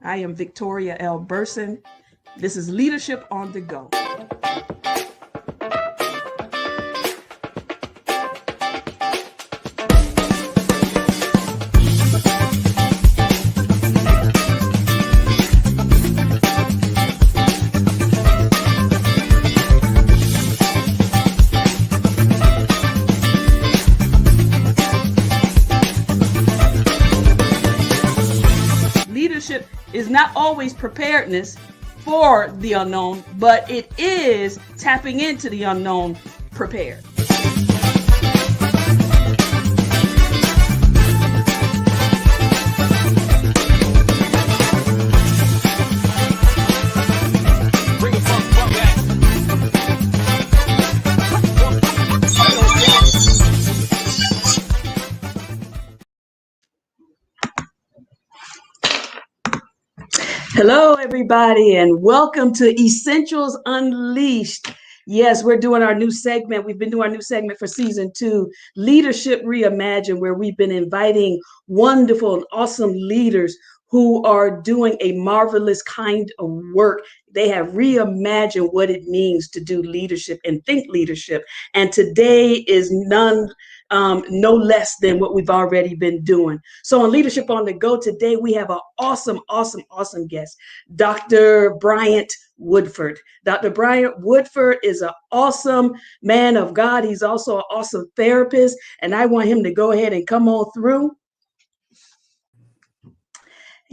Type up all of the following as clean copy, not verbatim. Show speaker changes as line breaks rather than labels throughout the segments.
I am Victoria L. Burson. This is Leadership on the Go. Leadership is not always preparedness for the unknown, but it is tapping into the unknown prepared. Hello, everybody, and welcome to Essentials Unleashed. Yes, we're doing our new segment. We've been doing our new segment for season 2, Leadership Reimagined, where we've been inviting wonderful and awesome leaders who are doing a marvelous kind of work. They have reimagined what it means to do leadership and think leadership. And today is no less than what we've already been doing. So on Leadership on the Go today, we have an awesome guest, Dr. Bryant Woodford. Dr. Bryant Woodford is an awesome man of God. He's also an awesome therapist, and I want him to go ahead and come on through.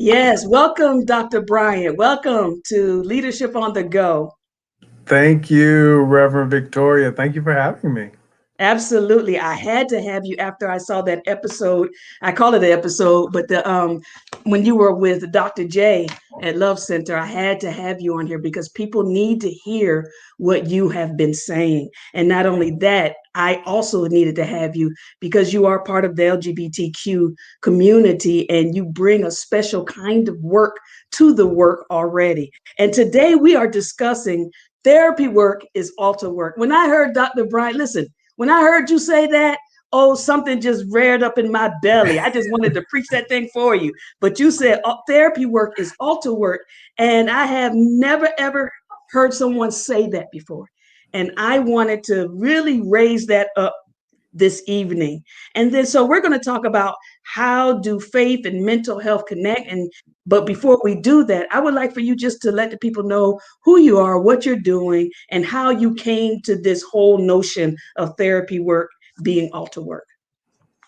Yes, welcome, Dr. Bryant. Welcome to Leadership on the Go.
Thank you, Reverend Victoria. Thank you for having me.
Absolutely. I had to have you after I saw that episode. I call it an episode, but when you were with Dr. J at Love Center, I had to have you on here because people need to hear what you have been saying. And not only that, I also needed to have you because you are part of the LGBTQ community and you bring a special kind of work to the work already. And today we are discussing therapy work is altar work. When I heard Dr. Bryant, listen, when I heard you say that, oh, something just reared up in my belly. I just wanted to preach that thing for you. But you said therapy work is altar work. And I have never, ever heard someone say that before. And I wanted to really raise that up this evening. And then, so we're going to talk about how do faith and mental health connect. But before we do that, I would like for you just to let the people know who you are, what you're doing, and how you came to this whole notion of therapy work being altar work.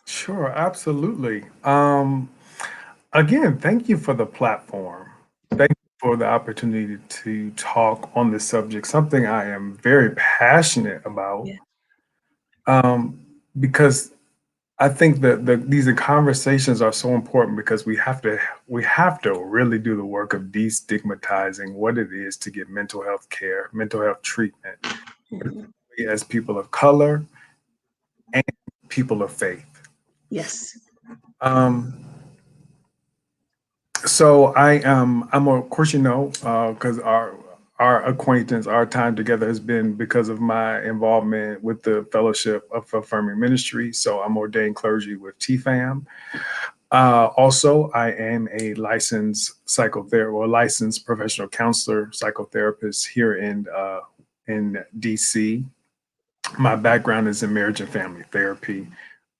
Sure, absolutely. Again, thank you for the platform. Thank you for the opportunity to talk on this subject, something I am very passionate about.
Yeah.
Because I think that these conversations are so important because we have to really do the work of destigmatizing what it is to get mental health care, mental health treatment, as people of color and people of faith.
Yes.
So I'm of course, because our acquaintance, our time together has been because of my involvement with the Fellowship of Affirming Ministry. So I'm ordained clergy with TFAM. Also, I am a licensed licensed professional counselor, psychotherapist here in DC. My background is in marriage and family therapy.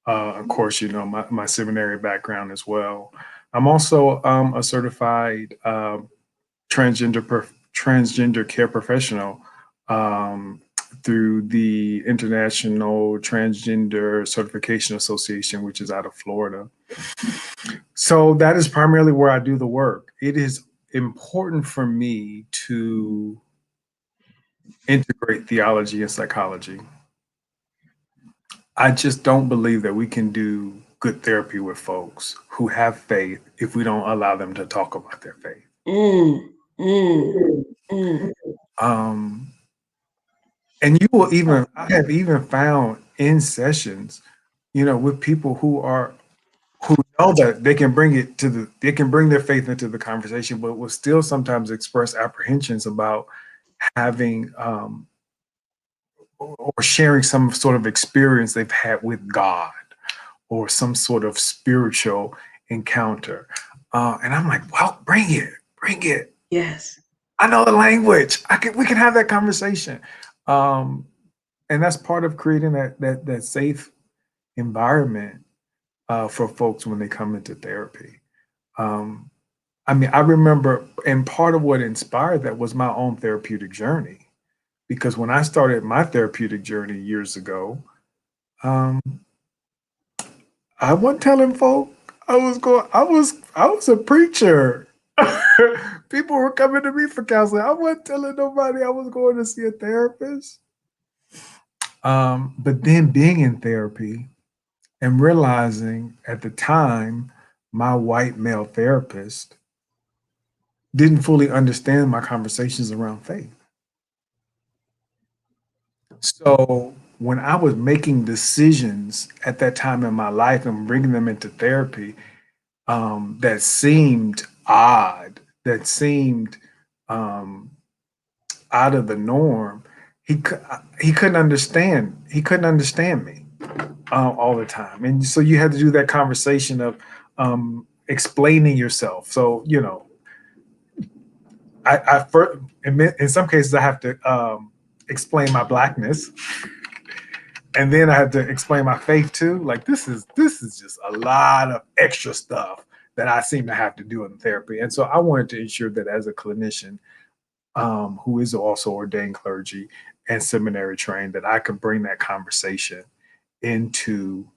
Of course, my seminary background as well. I'm also a certified transgender care professional through the International Transgender Certification Association, which is out of Florida. So that is primarily where I do the work. It is important for me to integrate theology and psychology. I just don't believe that we can do good therapy with folks who have faith if we don't allow them to talk about their faith. And you will I have even found in sessions, with people who know that they can bring their faith into the conversation, but will still sometimes express apprehensions about having or sharing some sort of experience they've had with God or some sort of spiritual encounter. And I'm like, well, bring it. Bring it.
Yes.
I know the language. We can have that conversation. Um, and that's part of creating that safe environment for folks when they come into therapy. Um, I mean, I remember, and part of what inspired that was my own therapeutic journey. Because when I started my therapeutic journey years ago, um, I wasn't telling folk I was a preacher. People were coming to me for counseling. I wasn't telling nobody I was going to see a therapist. But then being in therapy and realizing at the time my white male therapist didn't fully understand my conversations around faith. So when I was making decisions at that time in my life and bringing them into therapy, that seemed odd, that seemed um, out of the norm, he couldn't understand. He couldn't understand me all the time, and so you had to do that conversation of explaining yourself. So I first, in some cases I have to explain my blackness, and then I had to explain my faith too. Like this is just a lot of extra stuff that I seem to have to do in therapy, and so I wanted to ensure that as a clinician who is also ordained clergy and seminary trained, that I could bring that conversation into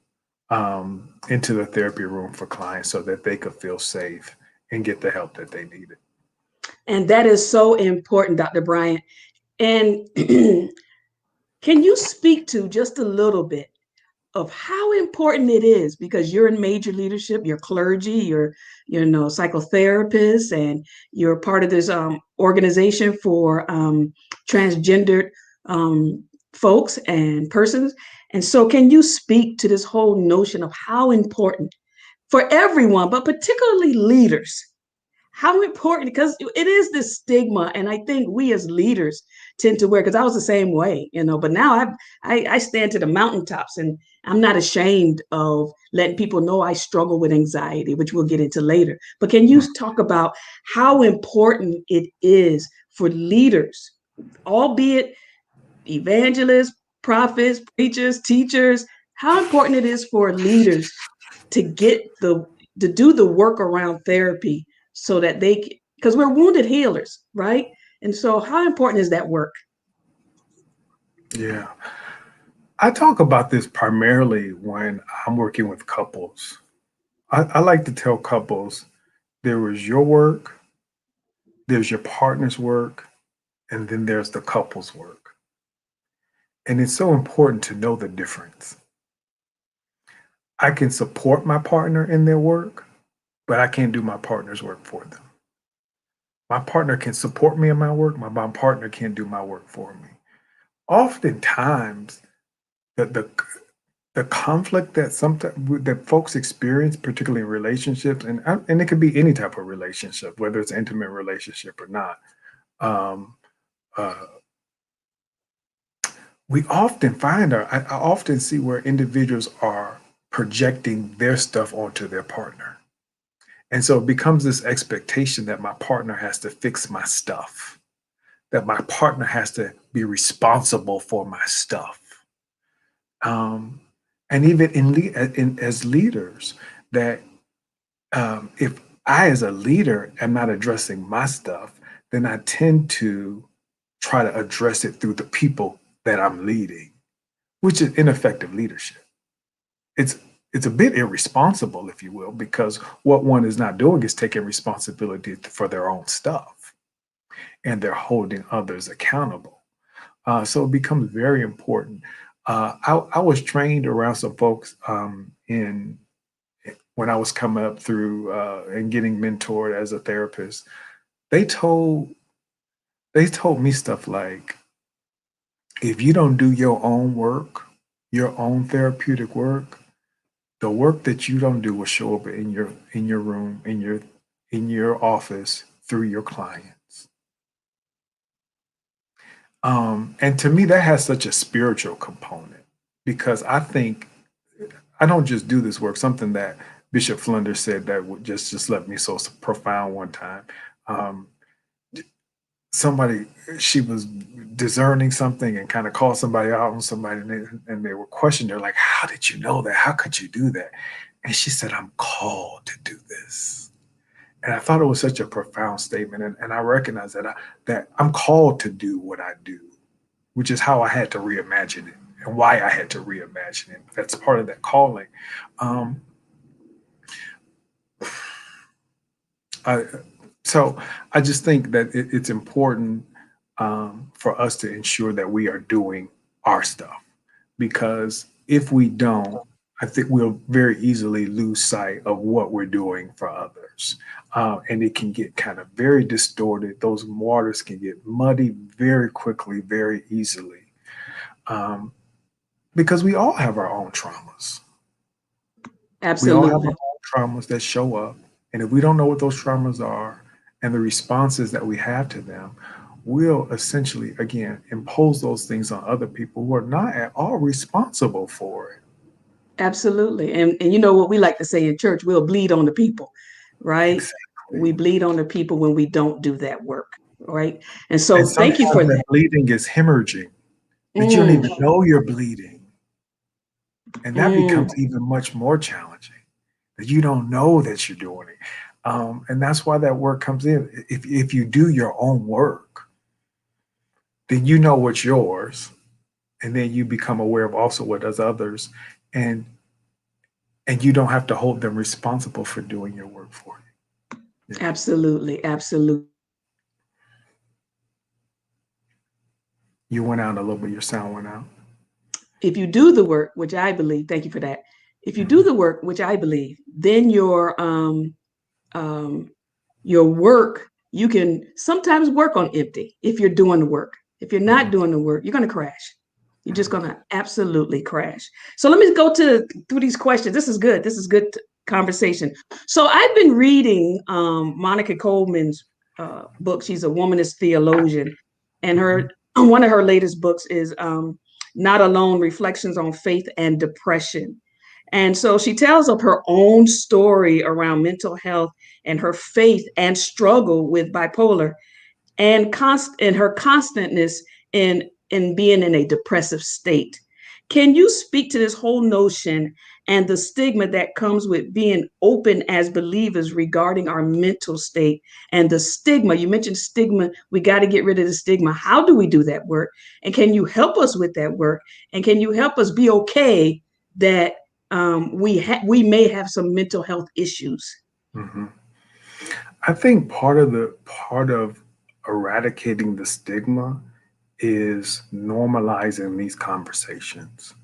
into the therapy room for clients so that they could feel safe and get the help that they needed.
And that is so important, Dr. Bryant. And can you speak to just a little bit of how important it is, because you're in major leadership, you're clergy, you're psychotherapist, and you're part of this organization for transgendered um, folks and persons. And so can you speak to this whole notion of how important for everyone, but particularly leaders, how important, because it is this stigma, and I think we as leaders tend to wear, because I was the same way, but now I stand to the mountaintops, and I'm not ashamed of letting people know I struggle with anxiety, which we'll get into later. But can you talk about how important it is for leaders, albeit evangelists, prophets, preachers, teachers, how important it is for leaders to get to do the work around therapy, so that because we're wounded healers, right? And so how important is that work?
Yeah. I talk about this primarily when I'm working with couples. I like to tell couples there is your work, there's your partner's work, and then there's the couple's work. And it's so important to know the difference. I can support my partner in their work, but I can't do my partner's work for them. My partner can support me in my work, my partner can't do my work for me. Oftentimes, the the the conflict that sometimes that folks experience, particularly in relationships, and it could be any type of relationship, whether it's an intimate relationship or not. Um, uh, we often I often see where individuals are projecting their stuff onto their partner. And so it becomes this expectation that my partner has to fix my stuff, that my partner has to be responsible for my stuff. Um, and even as leaders, that if I, as a leader, am not addressing my stuff, then I tend to try to address it through the people that I'm leading, which is ineffective leadership. It's it's a bit irresponsible, if you will, because what one is not doing is taking responsibility for their own stuff, and they're holding others accountable. So it becomes very important. I was trained around some folks in when I was coming up through and getting mentored as a therapist. They told they told me stuff like, if you don't do your own work, your own therapeutic work, the work that you don't do will show up in your room, in your office through your clients. And to me, that has such a spiritual component, because I think I don't just do this work. Something that Bishop Flinders said that would just left me so profound one time. Um, somebody, she was discerning something and kind of called somebody out on somebody, and they were questioning her, like, how did you know that? How could you do that? And she said, I'm called to do this. And I thought it was such a profound statement. And I recognize that I'm called to do what I do, which is how I had to reimagine it and why I had to reimagine it. That's part of that calling. Um, I, so I just think that it's important for us to ensure that we are doing our stuff, because if we don't, I think we'll very easily lose sight of what we're doing for others. And it can get kind of very distorted. Those waters can get muddy very quickly, very easily, um, because we all have our own traumas. We all have our
Absolutely.
own traumas that show up. And if we don't know what those traumas are and the responses that we have to them, we'll essentially, again, impose those things on other people who are not at all responsible for it.
Absolutely. And you know what we like to say in church, we'll bleed on the people, right? We
Exactly.
bleed on the people when we don't do that work, right? And
And
so thank you for
sometimes that
that.
bleeding is hemorrhaging, that you don't
Mm,
even know you're bleeding. And that
mm,
becomes even much more challenging, that you don't know that you're doing it. And that's why that work comes in. If you do your own work, then you know what's yours. And then you become aware of also what does others. And and you don't have to hold them responsible for doing your work for you. Yeah.
absolutely. Absolutely.
You went out a little bit, your sound went out.
If you do the work, which I believe, thank you for that. If you do
Mhm.
the work, which I believe, then um, your work, you can sometimes work on empty if you're doing the work. If you're not
Mhm.
doing the work, you're going to crash. You're just
Mhm.
going to absolutely crash. So let me go to through these questions. This is good. This is good conversation. So I've been reading Monica Coleman's book. She's a womanist theologian, and
Mhm.
her one of her latest books is Not Alone: Reflections on Faith and Depression. And so she tells of her own story around mental health and her faith and struggle with bipolar and her constantness in being in a depressive state. Can you speak to this whole notion and the stigma that comes with being open as believers regarding our mental state and the stigma? You mentioned stigma. We got to get rid of the stigma. How do we do that work? And can you help us with that work? And can you help us be okay that we may have some mental health issues?
Mhm. I think part of eradicating the stigma is normalizing these conversations,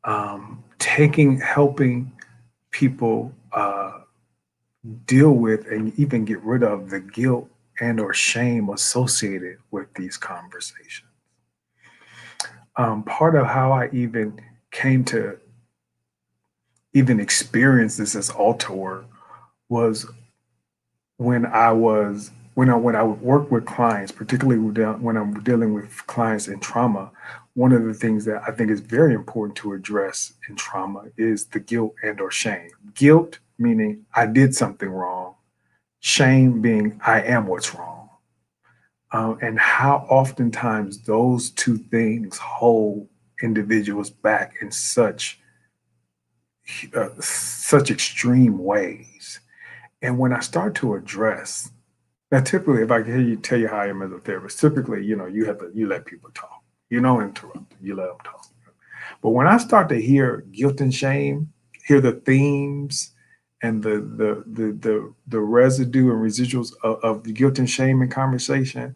helping people deal with and even get rid of the guilt and or shame associated with these conversations. Part of how I even came to even experience this as altar work was when I would work with clients, particularly when I'm dealing with clients in trauma. One of the things that I think is very important to address in trauma is the guilt and or shame. Guilt meaning I did something wrong, shame being I am what's wrong. And how oftentimes those two things hold individuals back in such extreme ways. And when I start to address now, typically, if I can hear you tell you how I am as a therapist, typically, you let people talk. You don't interrupt them. You let them talk. But when I start to hear guilt and shame, hear the themes and the residue and residuals of the guilt and shame in conversation,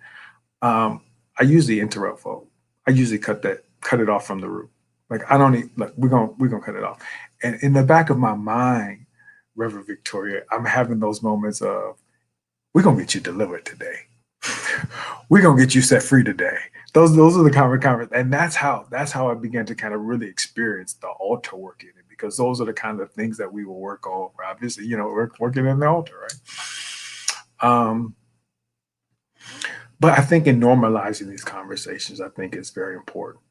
I usually interrupt folk. I usually cut it off from the root. Like I don't need like we're gonna cut it off. And in the back of my mind, Reverend Victoria, I'm having those moments of we're gonna get you delivered today. We're gonna get you set free today. Those are the and that's how I began to kind of really experience the altar work in it, because those are the kind of things that we will work on. Obviously, we're working in the altar, right? Um, but I think in normalizing these conversations, I think it's very important.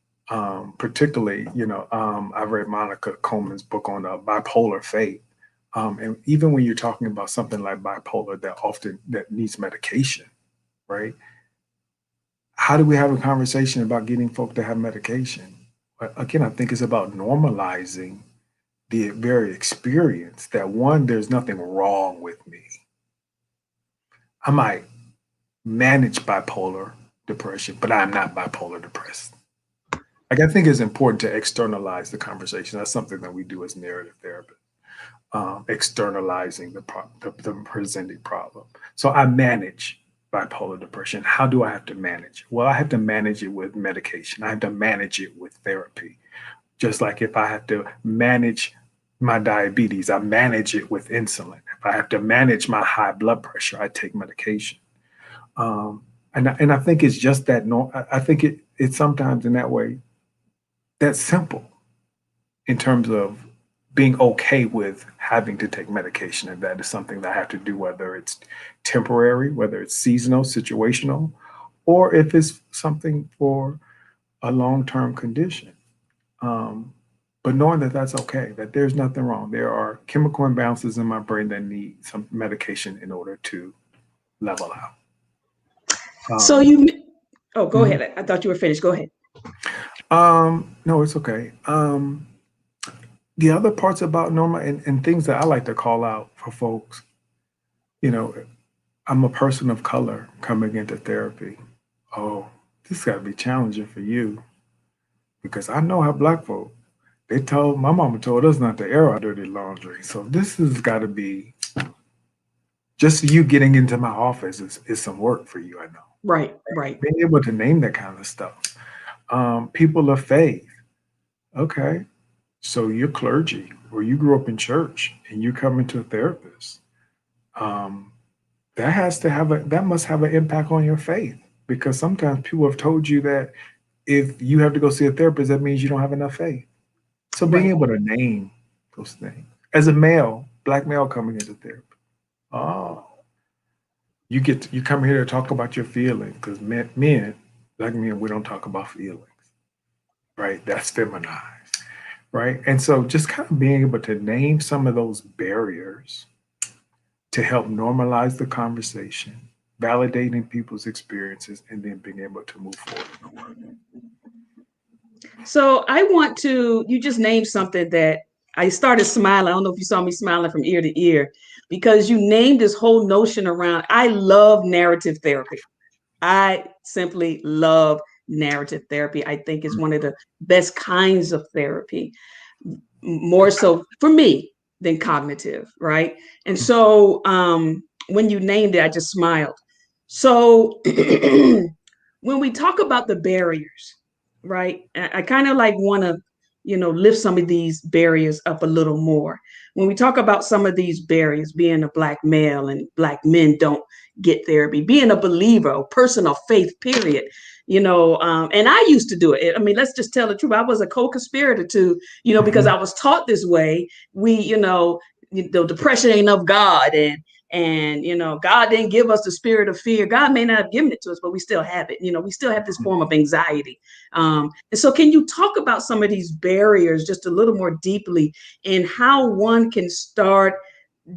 Particularly, I've read Monica Coleman's book on bipolar faith. And even when you're talking about something like bipolar that needs medication, right? How do we have a conversation about getting folk to have medication? Again, I think it's about normalizing the very experience that one, there's nothing wrong with me. I might manage bipolar depression, but I'm not bipolar depressed. Like, I think it's important to externalize the conversation. That's something that we do as narrative therapists, externalizing the presenting problem. So I manage bipolar depression. How do I have to manage? Well, I have to manage it with medication. I have to manage it with therapy. Just like if I have to manage my diabetes, I manage it with insulin. If I have to manage my high blood pressure, I take medication. Um, and I think it's just that. No, I think it's sometimes in that way that's simple in terms of being okay with having to take medication, if that is something that I have to do, whether it's temporary, whether it's seasonal, situational, or if it's something for a long-term condition. Um, but knowing that that's okay, that there's nothing wrong. There are chemical imbalances in my brain that need some medication in order to level out.
So
Um,
you, oh, go
mhm.
ahead. I thought you were finished. Go ahead.
No, it's okay. The other parts about normal and things that I like to call out for folks, you know, I'm a person of color coming into therapy. Oh, this got to be challenging for you because I know how black folk, my mama told us not to air our dirty laundry. So this has got to be just you getting into my office is some work for you, I know.
Right, right,
Being able to name that kind of stuff. People of faith. Okay. So you're clergy or you grew up in church and you come into a therapist. Um, that must have an impact on your faith because sometimes people have told you that if you have to go see a therapist, that means you don't have enough faith. So being
right,
able to name those things as a male, black male coming into therapy. Oh, you come here to talk about your feelings because black men, we don't talk about feelings, right? That's feminized, right? And so just kind of being able to name some of those barriers to help normalize the conversation, validating people's experiences, and then being able to move forward in the work.
So I want to, you just named something that I started smiling. I don't know if you saw me smiling from ear to ear because you named this whole notion around, I love narrative therapy. I simply love narrative therapy. I think it's one of the best kinds of therapy, more so for me than cognitive, right? And so when you named it, I just smiled. So when we talk about the barriers, right? I kind of like want to, lift some of these barriers up a little more. When we talk about some of these barriers, being a black male and black men don't get therapy, being a believer, a person of faith, period. And I used to do it. I mean, let's just tell the truth. I was a co-conspirator to, because
Mhm.
I was taught this way. Depression ain't of God, and God didn't give us the spirit of fear. God may not have given it to us, but we still have it. We still have this form of anxiety. And so can you talk about some of these barriers just a little more deeply and how one can start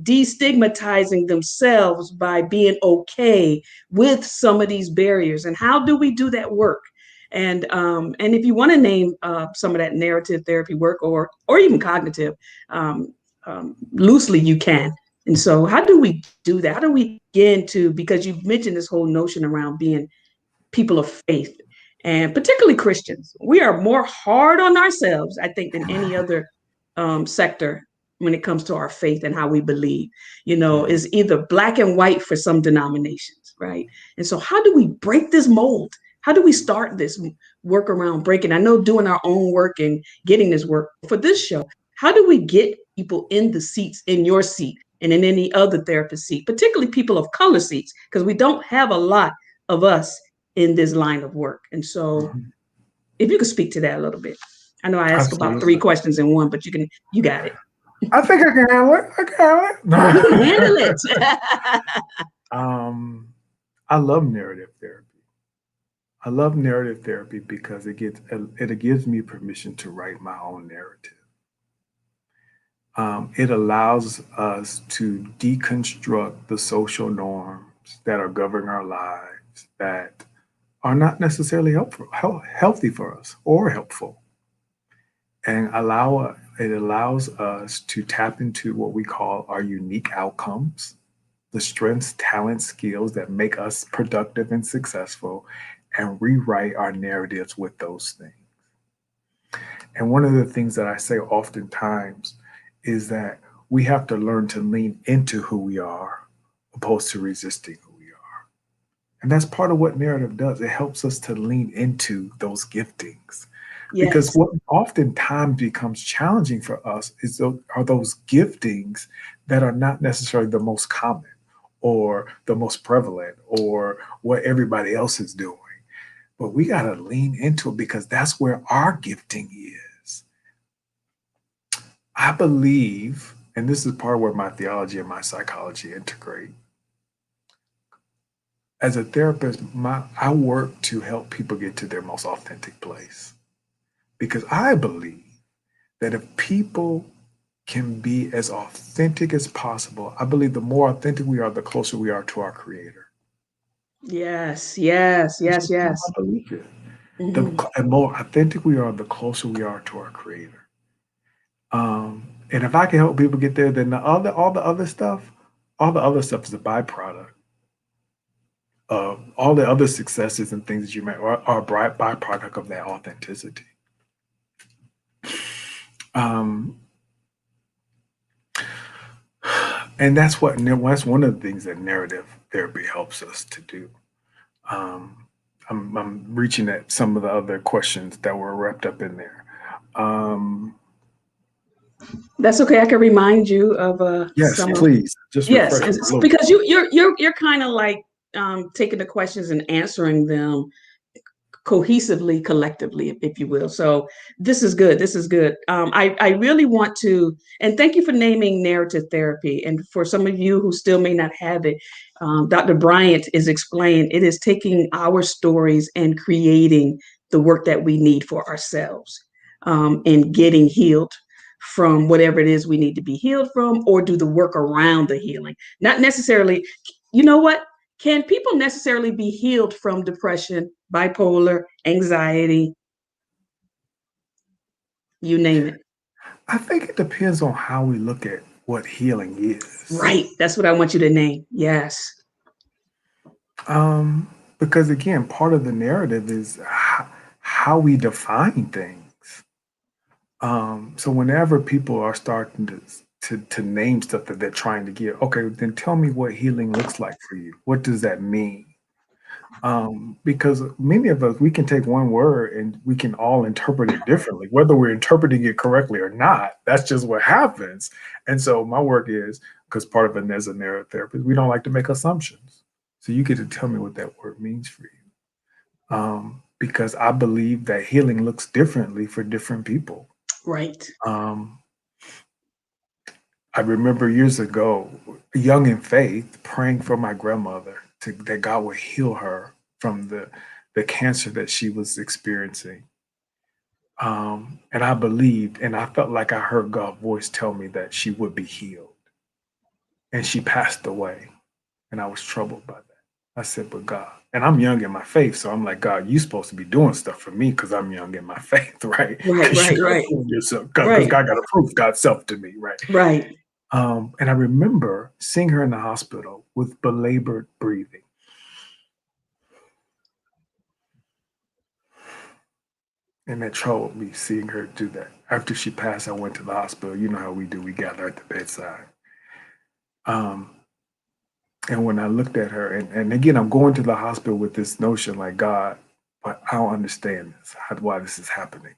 destigmatizing themselves by being okay with some of these barriers, and how do we do that work? And if you want to name some of that narrative therapy work, or even cognitive, loosely, you can. And so how do we do that? How do we get into, because you mentioned this whole notion around being people of faith, and particularly Christians, we are more hard on ourselves, I think, than any other sector when it comes to our faith and how we believe.
Mhm.
Is either black and white for some denominations, right? And so how do we break this mold? How do we start this work around breaking? I know doing our own work and getting this work for this show. How do we get people in the seats, in your seat and in any other therapist seat, particularly people of color seats, because we don't have a lot of us in this line of work. And so
Mhm.
if you could speak to that a little bit. I know I asked about three
Absolutely.
questions in one, but you got it.
I think I can handle it. I can
You can
handle
handle
it.
it.
I love narrative therapy. I love narrative therapy because it gives me permission to write my own narrative. It allows us to deconstruct the social norms that are governing our lives that are not necessarily healthy for us or helpful, and it allows us to tap into what we call our unique outcomes, the strengths, talents, skills that make us productive and successful, and rewrite our narratives with those things. And one of the things that I say oftentimes is that we have to learn to lean into who we are opposed to resisting who we are. And that's part of what narrative does. It helps us to lean into those giftings. Because
Yes.
what oftentimes becomes challenging for us are those giftings that are not necessarily the most common or the most prevalent or what everybody else is doing. But we got to lean into it because that's where our gifting is. I believe, and this is part of where my theology and my psychology integrate. As a therapist, I work to help people get to their most authentic place because I believe that if people can be as authentic as possible, I believe the more authentic we are, the closer we are to our creator.
Yes. Yes.
It's
Yes.
just what
Yes.
I believe in.
Hmm.
The more authentic we are, the closer we are to our creator. And if I can help people get there, then all the other stuff is a byproduct of all the other successes and things that you make are a byproduct of that authenticity. Um, and that's one of the things that narrative therapy helps us to do. Um, I'm reaching at some of the other questions that were wrapped up in there. Um,
That's okay. I can remind you of
yes,
some of.
please just
Yes,
refresh me a little bit.
because you're kind of like taking the questions and answering them cohesively, collectively, if you will. So this is good. This is good. I really want to, and thank you for naming narrative therapy. And for some of you who still may not have it, Dr. Bryant is explained. It is taking our stories and creating the work that we need for ourselves, and getting healed from whatever it is we need to be healed from, or do the work around the healing. Not necessarily, you know what? Can people necessarily be healed from depression, bipolar, anxiety, you name it?
I think it depends on how we look at what healing is.
Right. That's what I want you to name. Yes.
Because again, part of the narrative is how we define things. So whenever people are starting to name stuff that they're trying to get, okay, then tell me what healing looks like for you. What does that mean? Because many of us, we can take one word and we can all interpret it differently, whether we're interpreting it correctly or not. That's just what happens. And so my work is, because part of it as a narrative therapist, we don't like to make assumptions. So you get to tell me what that word means for you. Because I believe that healing looks differently for different people.
Right.
Um, I remember years ago, young in faith, praying for my grandmother that God would heal her from the cancer that she was experiencing. And I believed, and I felt like I heard God's voice tell me that she would be healed. And she passed away, and I was troubled by that. I said, but God, and I'm young in my faith, so I'm like, God, you're supposed to be doing stuff for me because I'm young in my faith, right?
Right.
Because you
Right.
got to
Right.
prove yourself, because
Right.
God got to prove God's self to me, right?
Right.
And I remember seeing her in the hospital with belabored breathing. And that troubled me seeing her do that. After she passed, I went to the hospital. You know how we do, we gather at the bedside. Um, and when I looked at her, and again, I'm going to the hospital with this notion like, God, but I don't understand this, why this is happening.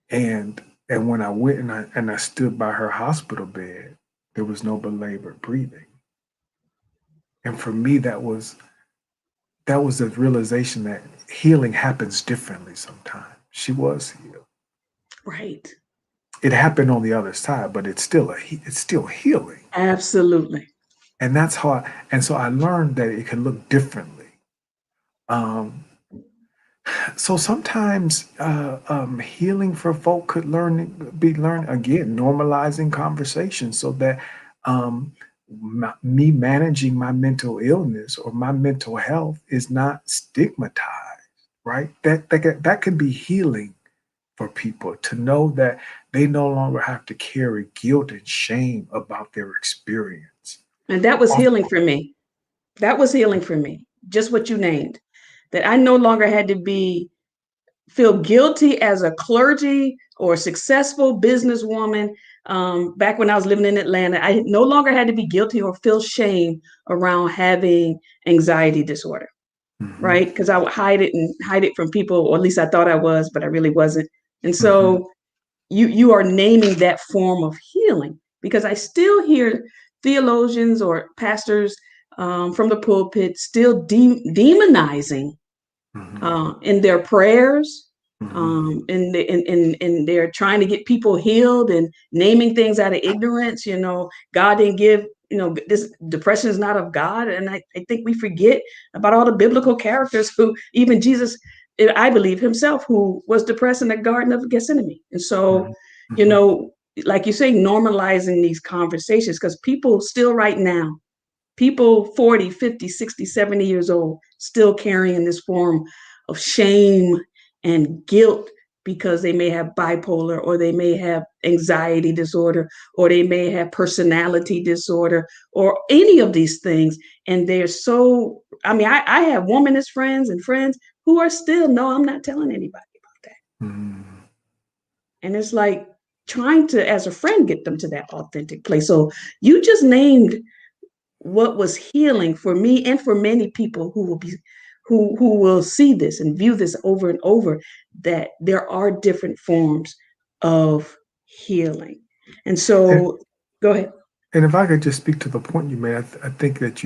And when I went and I stood by her hospital bed, there was no belabored breathing. And for me, that was the realization that healing happens differently sometimes. She was healed.
Right.
It happened on the other side, but it's still healing.
Absolutely.
And and so I learned that it can look differently. Um, So sometimes healing for folk could be learned again, normalizing conversation so that um, me managing my mental illness or my mental health is not stigmatized, right? That can be healing for people to know that they no longer have to carry guilt and shame about their experience.
And that was
Off-
healing for me. That was healing for me. Just what you named. That I no longer had to be feel guilty as a clergy or successful businesswoman. Back when I was living in Atlanta, I no longer had to be guilty or feel shame around having anxiety disorder,
Mhm,
right? Because I would hide it from people, or at least I thought I was, but I really wasn't. And
mhm,
so you are naming that form of healing, because I still hear theologians or pastors from the pulpit still demonizing
mhm,
in their prayers,
mhm,
and they're trying to get people healed and naming things out of ignorance. God didn't give, this depression is not of God. And I think we forget about all the biblical characters who, even Jesus, I believe himself, who was depressed in the Garden of Gethsemane. And so,
mhm,
you
mhm,
know, like you say, normalizing these conversations, because people still right now, people 40, 50, 60, 70 years old still carrying this form of shame and guilt because they may have bipolar, or they may have anxiety disorder, or they may have personality disorder, or any of these things. And they're so, I mean, I have womanist friends and friends who are still, no, I'm not telling anybody about that.
mhm.
And it's like trying to, as a friend, get them to that authentic place. So you just named what was healing for me and for many people who will see this and view this over and over, that there are different forms of healing. And
And,
so go ahead.
and if I could just speak to the point you made, I think that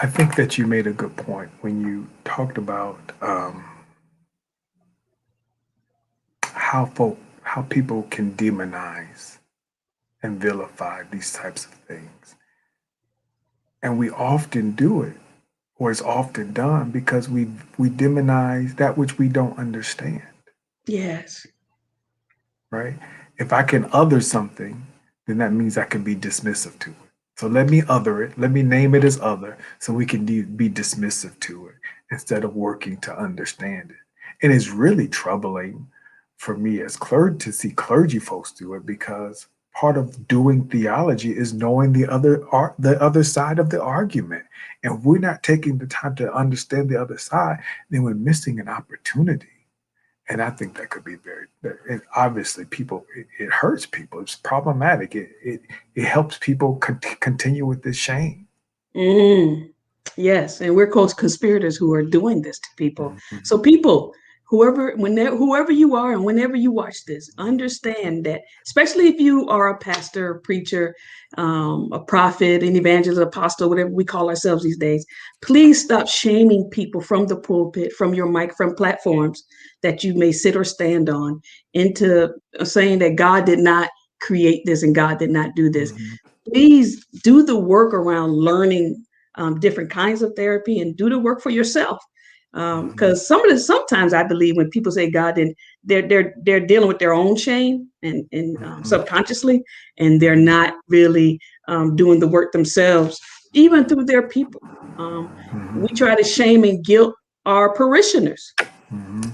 I think that you made a good point when you talked about how people can demonize and vilify these types of things, and we often do it, or it's often done because we demonize that which we don't understand,
Yes.
right? If I can other something, then that means I can be dismissive to it. So let me other it. Let me name it as other, so we can be dismissive to it instead of working to understand it. And it's really troubling for me as clergy to see clergy folks do it, because part of doing theology is knowing the other side of the argument. And if we're not taking the time to understand the other side, then we're missing an opportunity. And I think that could be and obviously it hurts people. It's problematic. It helps people continue with this shame.
Mm. Yes, and we're called conspirators who are doing this to people.
Mhm,
So people, whoever you are, and whenever you watch this, understand that, especially if you are a pastor, preacher, a prophet, an evangelist, apostle, whatever we call ourselves these days, please stop shaming people from the pulpit, from your mic, from platforms that you may sit or stand on, into saying that God did not create this and God did not do this.
mhm,
Please do the work around learning different kinds of therapy, and do the work for yourself.
mhm,
Because sometimes I believe when people say God, then they're dealing with their own shame and
mhm,
subconsciously, and they're
mhm,
not really doing the work themselves, even through their people. We
mhm,
try to shame and guilt our parishioners
mhm,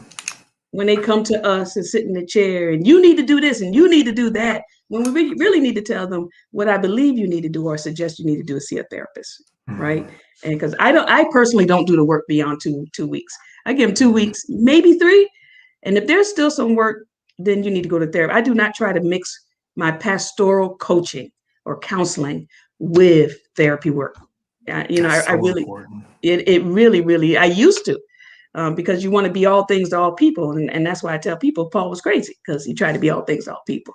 when they come to us and sit in the chair, and you need to do this and you need to do that, when we really need to tell them what I believe you need to do or suggest you need to do is see a therapist,
mhm,
right? And because I personally don't do the work beyond two weeks. I give them two
mhm,
weeks, maybe three, and if there's still some work, then you need to go to therapy. I do not try to mix my pastoral coaching or counseling with therapy work.
That's
I
so
really,
important.
it really, I used to, because you want to be all things to all people, and that's why I tell people Paul was crazy, because he tried to be all things to all people.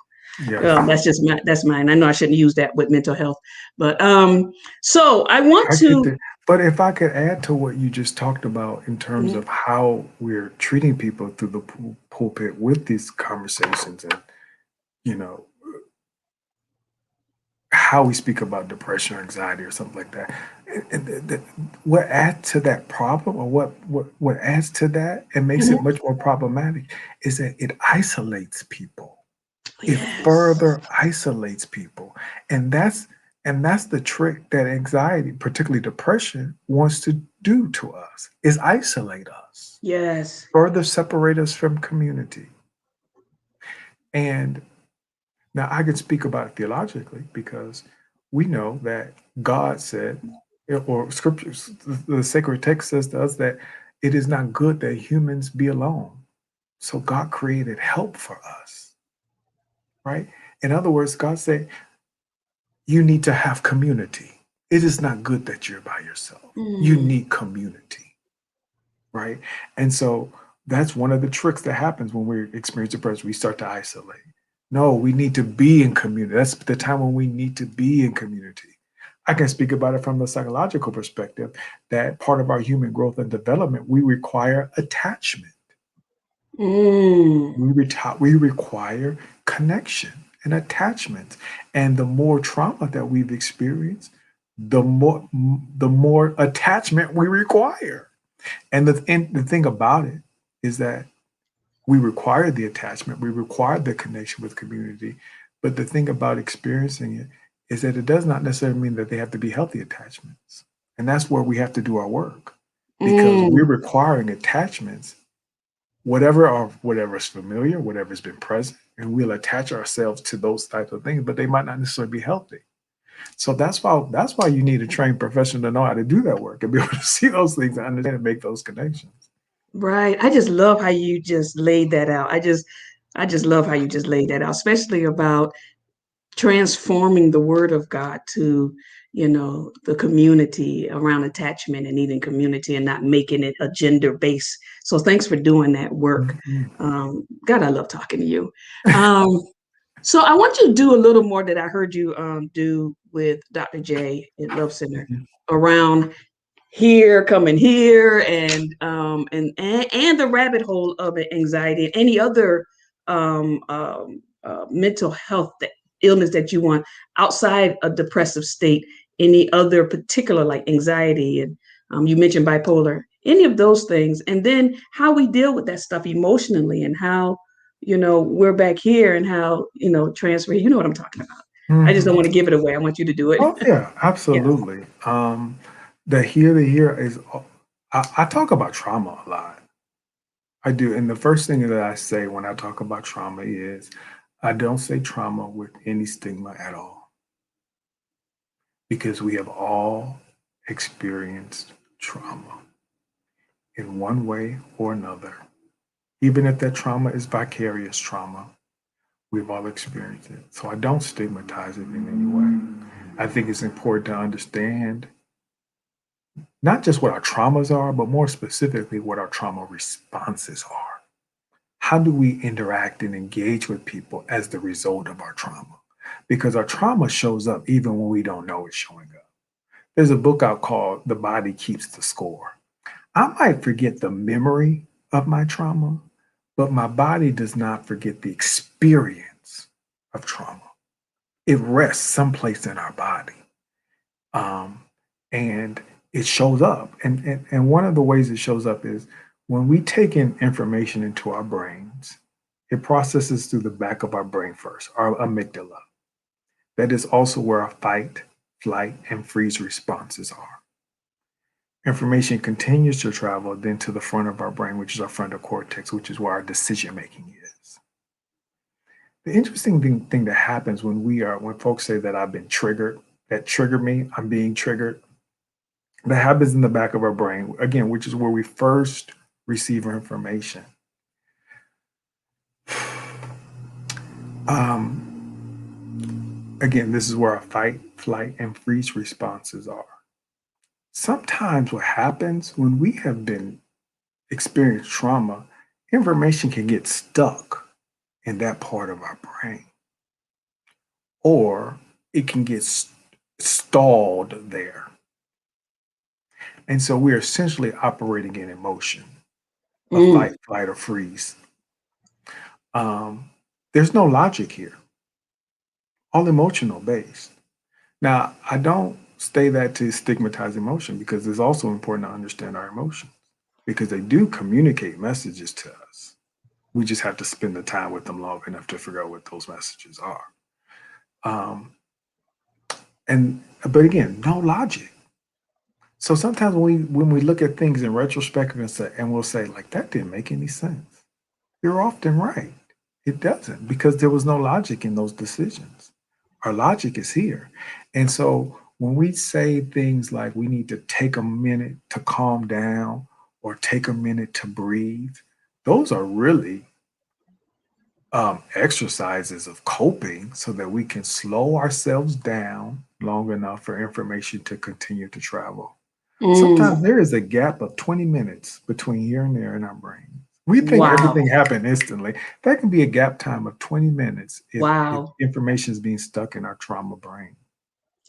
Yes,
That's mine. I know I shouldn't use that with mental health, but so I want
I get
to.
that. But if I could add to what you just talked about in terms
Mhm.
of how we're treating people through the pulpit with these conversations, and you know, how we speak about depression or anxiety or something like that. What adds to that problem, or what adds to that and makes it
Mhm.
much more problematic, is that it isolates people. It
Yes.
further isolates people, and that's the trick that anxiety, particularly depression, wants to do to us, is isolate us,
Yes.
further separate us from community. And now I can speak about it theologically because we know that God said, or scriptures, the sacred text says to us that it is not good that humans be alone. So God created help for us, right? In other words, God said, you need to have community. It is not good that you're by yourself. You
Mm.
need community, right? And so that's one of the tricks that happens when we experience depression. We start to isolate. No, we need to be in community. That's the time when we need to be in community. I can speak about it from the psychological perspective that part of our human growth and development, we require attachment.
Mm.
We require connection and attachment. And the more trauma that we've experienced, the more attachment we require. And the thing about it is that we require the attachment, we require the connection with community. But the thing about experiencing it is that it does not necessarily mean that they have to be healthy attachments. And that's where we have to do our work because we're
Mm.
requiring attachments, whatever is familiar, whatever's been present, and we'll attach ourselves to those types of things, but they might not necessarily be healthy. So that's why you need a trained professional to know how to do that work and be able to see those things and understand and make those connections.
Right. I just love how you just laid that out. I just love how you just laid that out, especially about transforming the word of God to, the community around attachment and needing community and not making it a gender based. So thanks for doing that work.
Mhm.
God, I love talking to you. Um, so I want you to do a little more that I heard you do with Dr. J at Love Center
Mhm.
around here, coming here, and the rabbit hole of anxiety and any other mental health illness that you want outside a depressive state, any other particular like anxiety, and you mentioned bipolar, any of those things, and then how we deal with that stuff emotionally and how we're back here and how transfer. You know what I'm talking about. I just don't
Mhm.
want to give it away. I want you to do it.
Oh yeah,
Yeah.
absolutely. The here is I talk about trauma a lot. I do, and the first thing that I say when I talk about trauma is I don't say trauma with any stigma at all because we have all experienced trauma in one way or another. Even if that trauma is vicarious trauma, we've all experienced it. So I don't stigmatize it in any way. I think it's important to understand not just what our traumas are, but more specifically, what our trauma responses are. How do we interact and engage with people as the result of our trauma? Because our trauma shows up even when we don't know it's showing up. There's a book out called The Body Keeps the Score. I might forget the memory of my trauma, but my body does not forget the experience of trauma. It rests someplace in our body. Um, and it shows up. And one of the ways it shows up is when we take in information into our brains, it processes through the back of our brain first, our amygdala. That is also where our fight, flight, and freeze responses are. Information continues to travel then to the front of our brain, which is our frontal cortex, which is where our decision making is. The interesting thing that happens when folks say that I've been triggered, that triggered me, I'm being triggered, that happens in the back of our brain, again, which is where we first receive our information. Again, this is where our fight, flight, and freeze responses are. Sometimes what happens when we have been experienced trauma, information can get stuck in that part of our brain, or it can get stalled there. And so we're essentially operating in emotion, a
Mm.
fight, flight, or freeze. Um, there's no logic here, all emotional based. Now, I don't say that to stigmatize emotion because it's also important to understand our emotions because they do communicate messages to us. We just have to spend the time with them long enough to figure out what those messages are. Um, and but again, no logic. So sometimes when we look at things in retrospective and we'll say like that didn't make any sense. You're often right. It doesn't because there was no logic in those decisions. Our logic is here. And so when we say things like we need to take a minute to calm down or take a minute to breathe, those are really exercises of coping so that we can slow ourselves down long enough for information to continue to travel.
Mm,
Sometimes there is a gap of 20 minutes between here and there in our brain. We think everything
wow.
happened instantly. That can be a gap time of 20 minutes if
Wow.
information is being stuck in our trauma brain.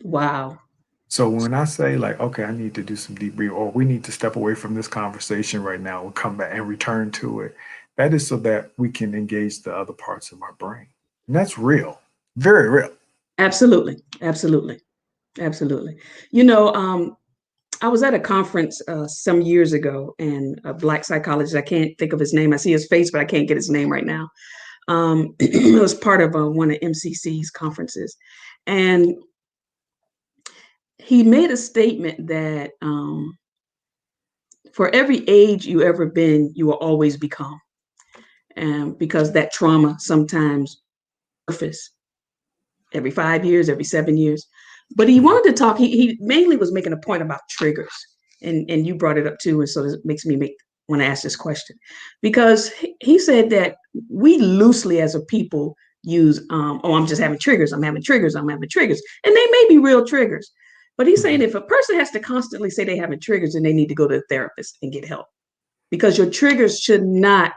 Wow.
So when I say like, okay, I need to do some deep breathing, or we need to step away from this conversation right now and come back and return to it, that is so that we can engage the other parts of our brain. And that's real, very real.
Absolutely. Absolutely. Absolutely. You know, I was at a conference some years ago, and a Black psychologist, I can't think of his name. I see his face, but I can't get his name right now. It was part of one of MCC's conferences. And he made a statement that for every age you ever been, you will always become. And because that trauma sometimes surface every 5 years, every 7 years. But he
Mhm.
wanted to talk, he mainly was making a point about triggers. And you brought it up too. And so it makes me want to ask this question. Because he said that we loosely as a people use, oh, I'm just having triggers, I'm having triggers, I'm having triggers. And they may be real triggers. But he's saying
Mhm.
if a person has to constantly say they having triggers, then they need to go to a therapist and get help. Because your triggers should not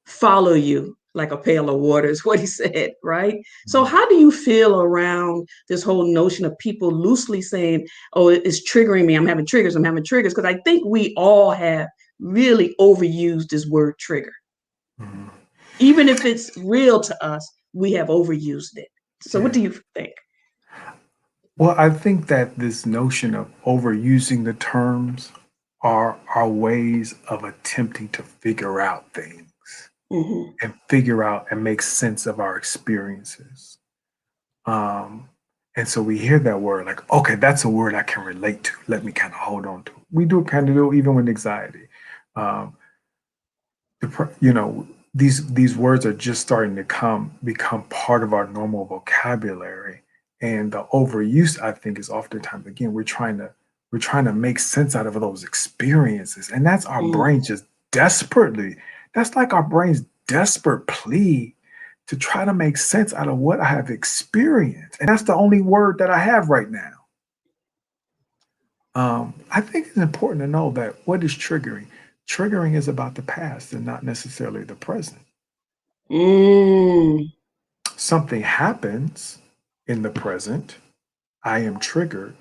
follow you like a pail of water is what he said, right? So
Mhm.
how do you feel around this whole notion of people loosely saying, oh, it's triggering me, I'm having triggers, I'm having triggers? Because I think we all have really overused this word trigger.
Mhm.
Even if it's real to us, we have overused it. So what
Yeah.
do you think?
Well, I think that this notion of overusing the terms are ways of attempting to figure out things
Mm-hmm.
and figure out and make sense of our experiences. Um, and so we hear that word like, okay, that's a word I can relate to. Let me kind of hold on to. We do kind of do even with anxiety. Um, you know, these words are just starting to become part of our normal vocabulary, and the overuse I think is oftentimes again we're trying to make sense out of those experiences, and that's our
Mm,
brain just desperately. That's like our brain's desperate plea to try to make sense out of what I have experienced, and that's the only word that I have right now. I think it's important to know that what is triggering? Triggering is about the past and not necessarily the present.
mm,
Something happens in the present, I am triggered,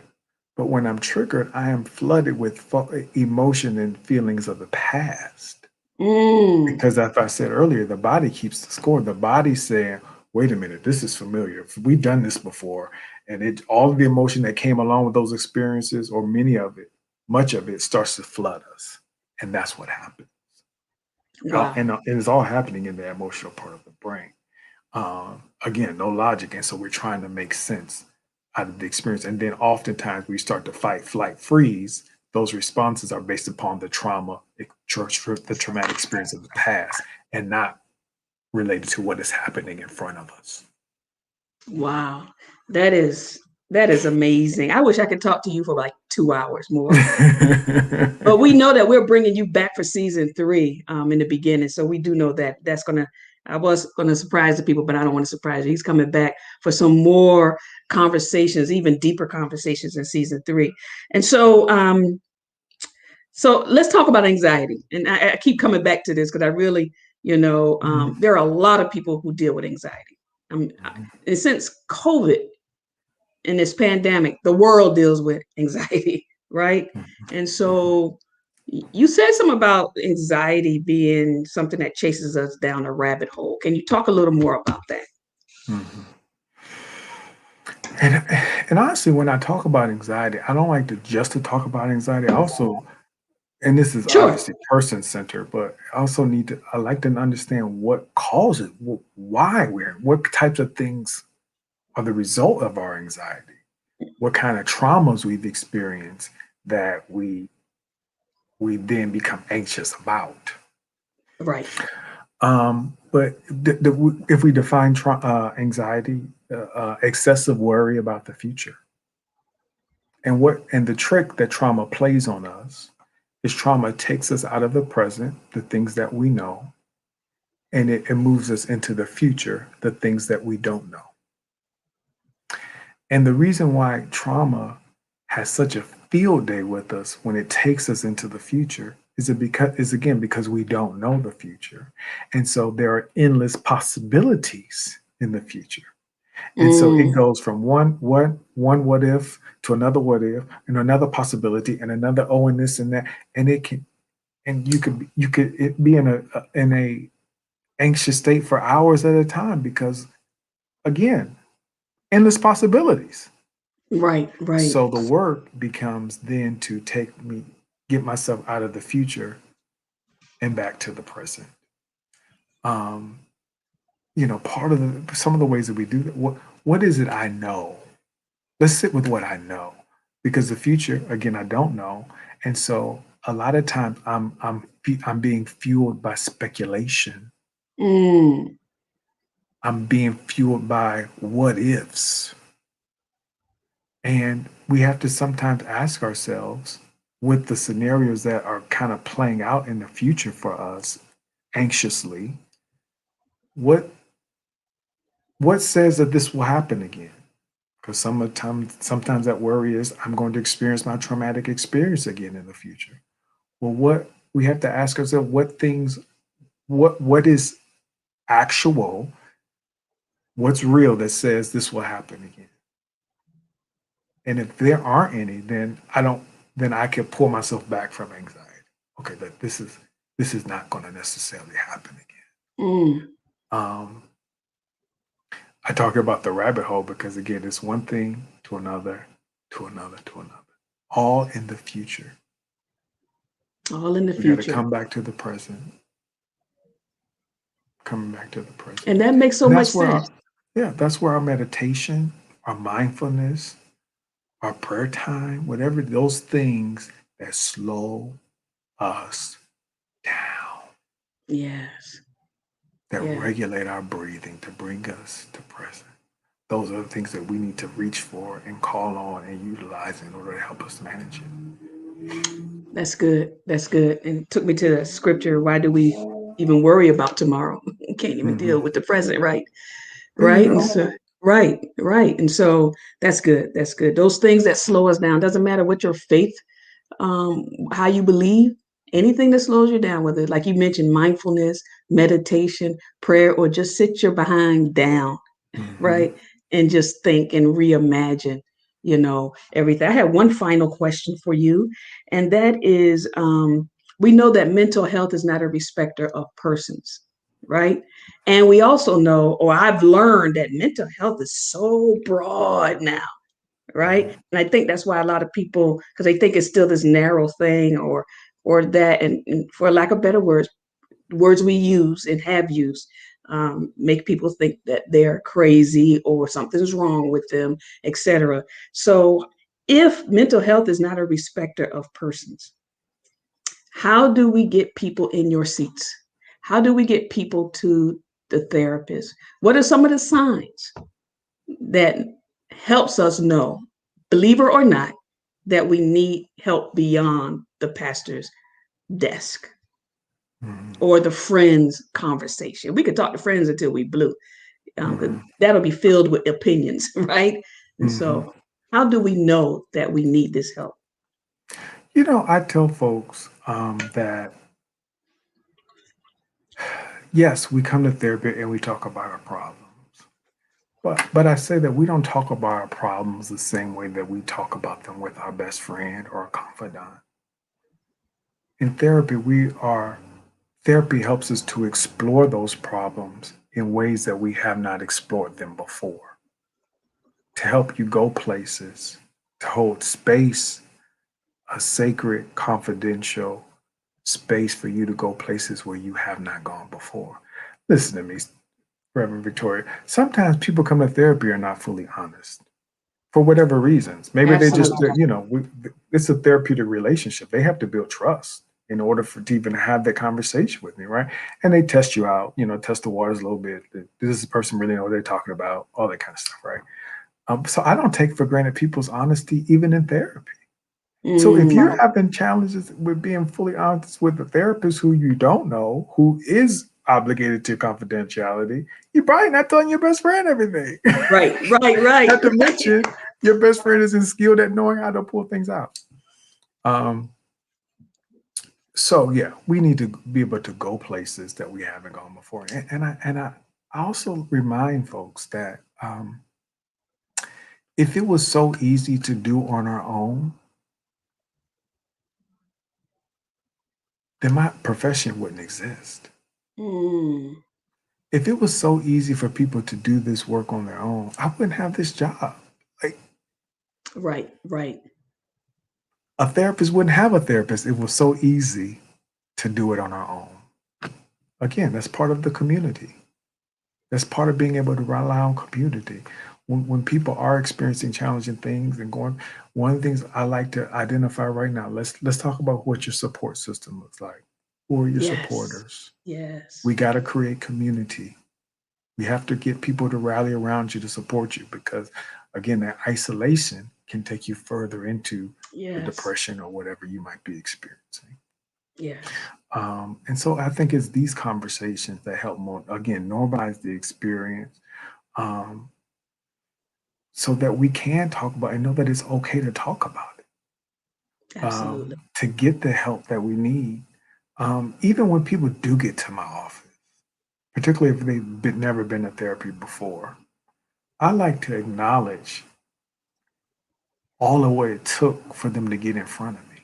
but when I'm triggered, I am flooded with emotion and feelings of the past.
mm.
Because as I said earlier, the body keeps the score. The body's saying, wait a minute, this is familiar. We've done this before. And it all of the emotion that came along with those experiences, or many of it, much of it starts to flood us. And that's what happens.
Wow.
And it is all happening in the emotional part of the brain. Again, no logic. And so we're trying to make sense out of the experience. And then oftentimes we start to fight, flight, freeze. Those responses are based upon the trauma, the traumatic experience of the past, and not related to what is happening in front of us.
Wow. That is that is amazing. I wish I could talk to you for like 2 hours more. But we know that we're bringing you back for season three in the beginning. So we do know that that's going to, I was going to surprise the people, but I don't want to surprise you. He's coming back for some more conversations, even deeper conversations in season three. And so let's talk about anxiety. And I keep coming back to this because I really,
Mhm.
there are a lot of people who deal with anxiety. And since COVID, in this pandemic, the world deals with anxiety, right? And
Mhm.
so you said something about anxiety being something that chases us down a rabbit hole. Can you talk a little more about that?
Mhm. And And honestly, when I talk about anxiety, I don't like to just to talk about anxiety. I also, and this is
Sure.
obviously person centered, but I also need to, I like to understand what causes, why what types of things are the result of our anxiety, what kind of traumas we've experienced that we then become anxious about.
Right.
But if we define anxiety, excessive worry about the future, and the trick that trauma plays on us is trauma takes us out of the present, the things that we know, and it moves us into the future, the things that we don't know. And the reason why trauma has such a field day with us when it takes us into the future is again because we don't know the future. And so there are endless possibilities in the future. And so it
Mm,
goes from one what if to another what if and another possibility and another oh and this and that. And it can and you could it be in a anxious state for hours at a time because again, endless possibilities.
right. Right.
So the work becomes then to get myself out of the future and back to the present. Um, part of some of the ways that we do that. What is it I know? Let's sit with what I know, because the future, again, I don't know, and so a lot of times I'm being fueled by speculation.
Mm,
I'm being fueled by what ifs. And we have to sometimes ask ourselves with the scenarios that are kind of playing out in the future for us anxiously, what what says that this will happen again? Because sometimes that worry is I'm going to experience my traumatic experience again in the future. Well, what we have to ask ourselves what is actual, what's real that says this will happen again? And if there aren't any, then I can pull myself back from anxiety. Okay, that this is not going to necessarily happen again.
mm,
Um, I talk about the rabbit hole because again, it's one thing to another, to another, to another, all in the future.
all in the
We got to
future.
come back to the present, coming back to the present,
And that makes so
and
much
that's where
sense.
that's where our meditation, our mindfulness, our prayer time, whatever those things that slow us down,
Yes.
that
Yeah.
regulate our breathing to bring us to present. Those are the things that we need to reach for and call on and utilize in order to help us manage it.
That's good. That's good. And it took me to the scripture. Why do we even worry about tomorrow? We can't even
Hmm.
deal with the present, right?
There you
Right. And
go.
so, right, right. And so that's good. That's good. Those things that slow us down, doesn't matter what your faith, how you believe, anything that slows you down, whether, like you mentioned, mindfulness, meditation, prayer, or just sit your behind down,
Hmm.
right? And just think and reimagine, everything. I have one final question for you, and that is we know that mental health is not a respecter of persons, right? And we also know, or I've learned, that mental health is so broad now, right? And I think that's why a lot of people, because they think it's still this narrow thing, or that, and for lack of better words we use and have used, make people think that they're crazy or something's wrong with them, etc. So, if mental health is not a respecter of persons, how do we get people in your seats? How do we get people to the therapist? What are some of the signs that helps us know, believer or not, that we need help beyond the pastor's desk
Hmm.
or the friends conversation? We could talk to friends until we blue. 'Cause
Hmm.
that'll be filled with opinions, right? And
Hmm.
so, how do we know that we need this help?
I tell folks that yes, we come to therapy and we talk about our problems. But I say that we don't talk about our problems the same way that we talk about them with our best friend or a confidant. In therapy, therapy helps us to explore those problems in ways that we have not explored them before. to help you go places, to hold space, a sacred, confidential space for you to go places where you have not gone before. Listen to me, Reverend Victoria. Sometimes people come to therapy are not fully honest for whatever reasons. Maybe they just,
Absolutely.
it's a therapeutic relationship. They have to build trust in order for to even have that conversation with me, right? And they test you out, test the waters a little bit. Does this person really know what they're talking about? All that kind of stuff, right? So I don't take for granted people's honesty, even in therapy. So if you're
Mm,
having challenges with being fully honest with a therapist who you don't know, who is obligated to confidentiality, you're probably not telling your best friend everything.
right, right, right.
Not to mention, your best friend isn't skilled at knowing how to pull things out. Um, so yeah, we need to be able to go places that we haven't gone before, and I also remind folks that if it was so easy to do on our own, then my profession wouldn't exist.
Mm,
If it was so easy for people to do this work on their own, I wouldn't have this job. Like
right, right.
a therapist wouldn't have a therapist. It was so easy to do it on our own. Again, that's part of the community. That's part of being able to rely on community. When people are experiencing challenging things and going, one of the things I like to identify right now, let's talk about what your support system looks like. Who are your
Yes,
supporters?
yes,
We got to create community. We have to get people to rally around you to support you because, again, that isolation can take you further into the
yes,
depression or whatever you might be experiencing.
yes.
And so I think it's these conversations that help more, again, normalize the experience um, so that we can talk about it and know that it's okay to talk about it,
Absolutely.
to get the help that we need. Even when people do get to my office, particularly if never been to therapy before, I like to acknowledge all of what it took for them to get in front of me.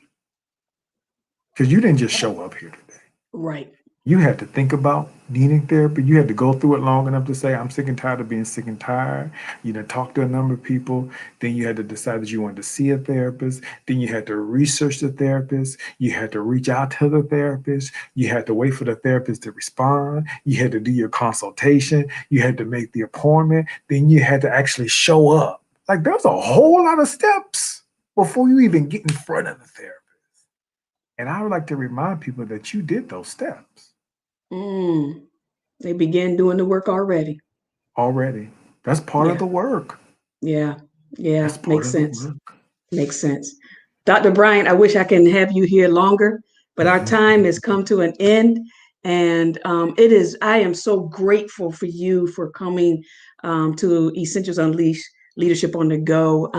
Because you didn't just show up here today.
Right.
You had to think about needing therapy. You had to go through it long enough to say, I'm sick and tired of being sick and tired. You know, talk to a number of people. Then you had to decide that you wanted to see a therapist. Then you had to research the therapist. You had to reach out to the therapist. You had to wait for the therapist to respond. You had to do your consultation. You had to make the appointment. Then you had to actually show up. Like there's a whole lot of steps before you even get in front of the therapist. And I would like to remind people that you did those steps
Mm, they began doing the work already.
already. That's part of
Yeah,
the work.
yeah, yeah.
That's part
Makes
of the
sense.
work.
Makes sense. Dr. Bryant, I wish I can have you here longer, but our time has come to an end. And I am so grateful for you for coming to Essentials Unleashed Leadership on the Go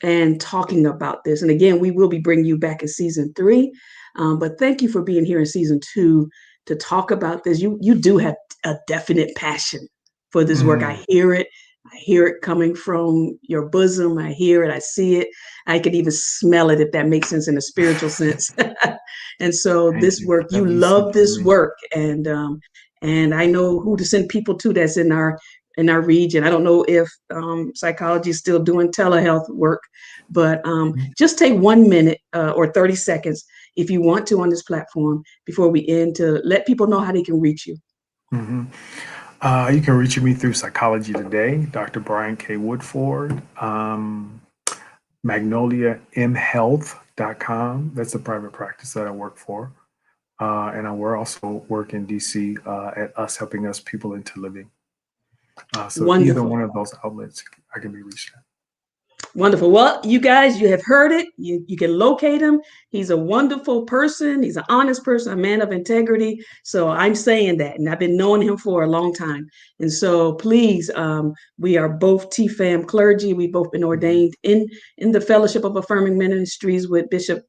and talking about this. And again, we will be bringing you back in season 3. But thank you for being here in season 2 to talk about this. You do have a definite passion for this work.
Mm,
I hear it. I hear it coming from your bosom. I hear it. I see it. I could even smell it, if that makes sense in a spiritual sense. And so
thank
this
you.
work, you
Whatever you see
love
for
this
me.
work, and I know who to send people to that's in our region. I don't know if psychology is still doing telehealth work, but just take 1 minute or 30 seconds if you want to on this platform before we end to let people know how they can reach you.
Hmm. You can reach me through Psychology Today, Dr. Bryant K. Woodford, magnoliamhealth.com. That's a private practice that I work for. And we're also work in DC at us helping us people into living. So either
Wonderful.
one of those outlets, I can be reached at.
Wonderful. Well, you guys, you have heard it. You can locate him. He's a wonderful person. He's an honest person, a man of integrity. So I'm saying that, and I've been knowing him for a long time. And so please, we are both TFAM clergy. We've both been
Mhm.
ordained in the Fellowship of Affirming Ministries with Bishop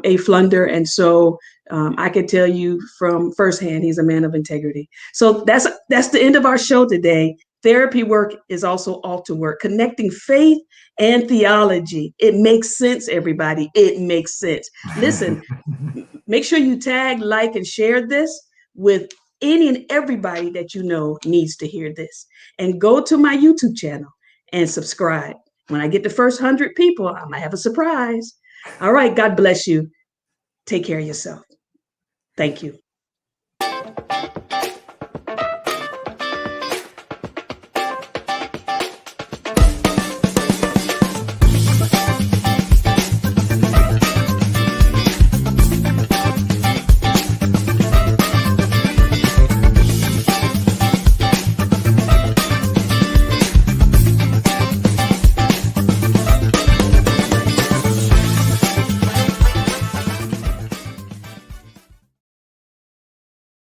A. Flunder. And so I can tell you from firsthand, he's a man of integrity. So that's the end of our show today. Therapy work is also altar work, connecting faith and theology. It makes sense, everybody. It makes sense. Listen, make sure you tag, like, and share this with any and everybody that you know needs to hear this. And go to my YouTube channel and subscribe. When I get the first 100 people, I might have a surprise. All right. God bless you. Take care of yourself. Thank you.